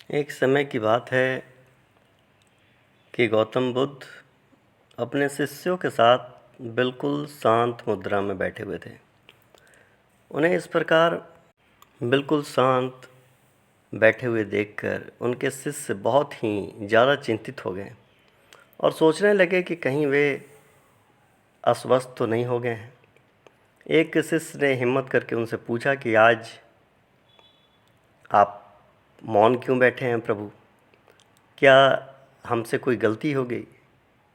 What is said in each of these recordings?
एक समय की बात है कि गौतम बुद्ध अपने शिष्यों के साथ बिल्कुल शांत मुद्रा में बैठे हुए थे। उन्हें इस प्रकार बिल्कुल शांत बैठे हुए देखकर उनके शिष्य बहुत ही ज़्यादा चिंतित हो गए और सोचने लगे कि कहीं वे अस्वस्थ तो नहीं हो गए हैं। एक शिष्य ने हिम्मत करके उनसे पूछा कि आज आप मौन क्यों बैठे हैं प्रभु? क्या हमसे कोई गलती हो गई?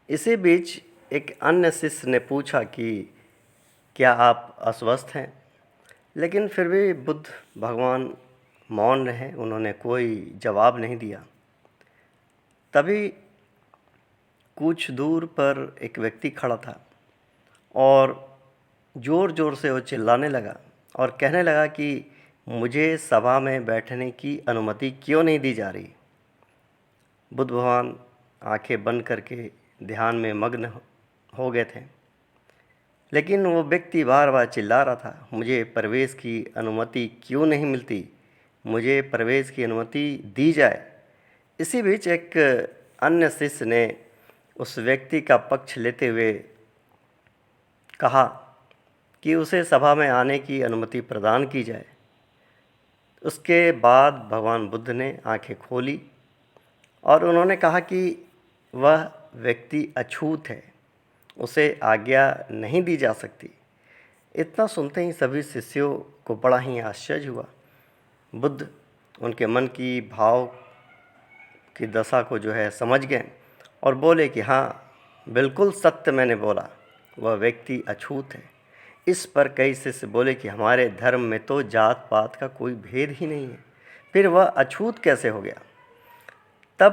इसी बीच एक अन्य शिष्य ने पूछा कि क्या आप अस्वस्थ हैं? लेकिन फिर भी बुद्ध भगवान मौन रहे, उन्होंने कोई जवाब नहीं दिया। तभी कुछ दूर पर एक व्यक्ति खड़ा था और ज़ोर ज़ोर से वो चिल्लाने लगा और कहने लगा कि मुझे सभा में बैठने की अनुमति क्यों नहीं दी जा रही? बुद्ध भगवान आंखें बंद करके ध्यान में मग्न हो गए थे, लेकिन वो व्यक्ति बार बार चिल्ला रहा था, मुझे प्रवेश की अनुमति क्यों नहीं मिलती? मुझे प्रवेश की अनुमति दी जाए। इसी बीच एक अन्य शिष्य ने उस व्यक्ति का पक्ष लेते हुए कहा कि उसे सभा में आने की अनुमति प्रदान की जाए। उसके बाद भगवान बुद्ध ने आंखें खोली और उन्होंने कहा कि वह व्यक्ति अछूत है, उसे आज्ञा नहीं दी जा सकती। इतना सुनते ही सभी शिष्यों को बड़ा ही आश्चर्य हुआ। बुद्ध उनके मन की भाव की दशा को समझ गए और बोले कि हाँ, बिल्कुल सत्य मैंने बोला, वह व्यक्ति अछूत है। इस पर कई शिष्य बोले कि हमारे धर्म में तो जात पात का कोई भेद ही नहीं है, फिर वह अछूत कैसे हो गया? तब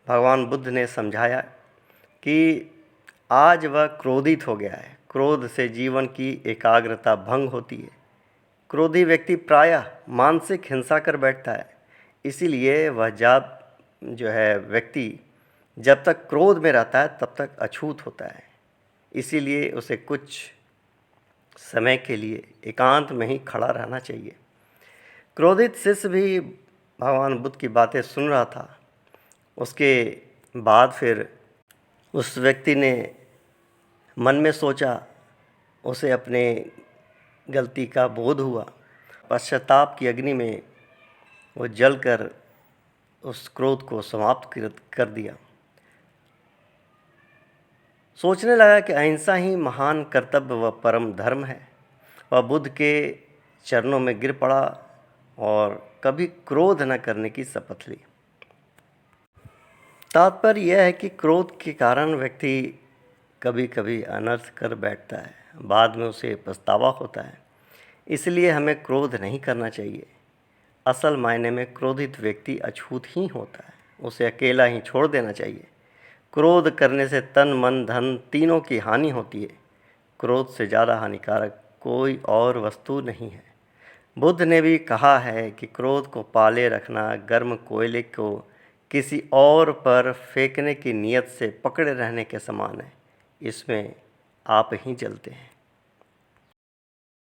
भगवान बुद्ध ने समझाया कि आज वह क्रोधित हो गया है। क्रोध से जीवन की एकाग्रता भंग होती है। क्रोधी व्यक्ति प्रायः मानसिक हिंसा कर बैठता है। इसीलिए वह व्यक्ति जब तक क्रोध में रहता है तब तक अछूत होता है। इसीलिए उसे कुछ समय के लिए एकांत में ही खड़ा रहना चाहिए। क्रोधित शिष्य भी भगवान बुद्ध की बातें सुन रहा था। उसके बाद फिर उस व्यक्ति ने मन में सोचा, उसे अपने गलती का बोध हुआ। पश्चाताप की अग्नि में वो जलकर उस क्रोध को समाप्त कर दिया। सोचने लगा कि अहिंसा ही महान कर्तव्य व परम धर्म है। वह बुद्ध के चरणों में गिर पड़ा और कभी क्रोध न करने की शपथ ली। तात्पर्य यह है कि क्रोध के कारण व्यक्ति कभी कभी अनर्थ कर बैठता है, बाद में उसे पछतावा होता है। इसलिए हमें क्रोध नहीं करना चाहिए। असल मायने में क्रोधित व्यक्ति अछूत ही होता है, उसे अकेला ही छोड़ देना चाहिए। क्रोध करने से तन मन धन तीनों की हानि होती है। क्रोध से ज़्यादा हानिकारक कोई और वस्तु नहीं है। बुद्ध ने भी कहा है कि क्रोध को पाले रखना गर्म कोयले को किसी और पर फेंकने की नीयत से पकड़े रहने के समान है। इसमें आप ही जलते हैं।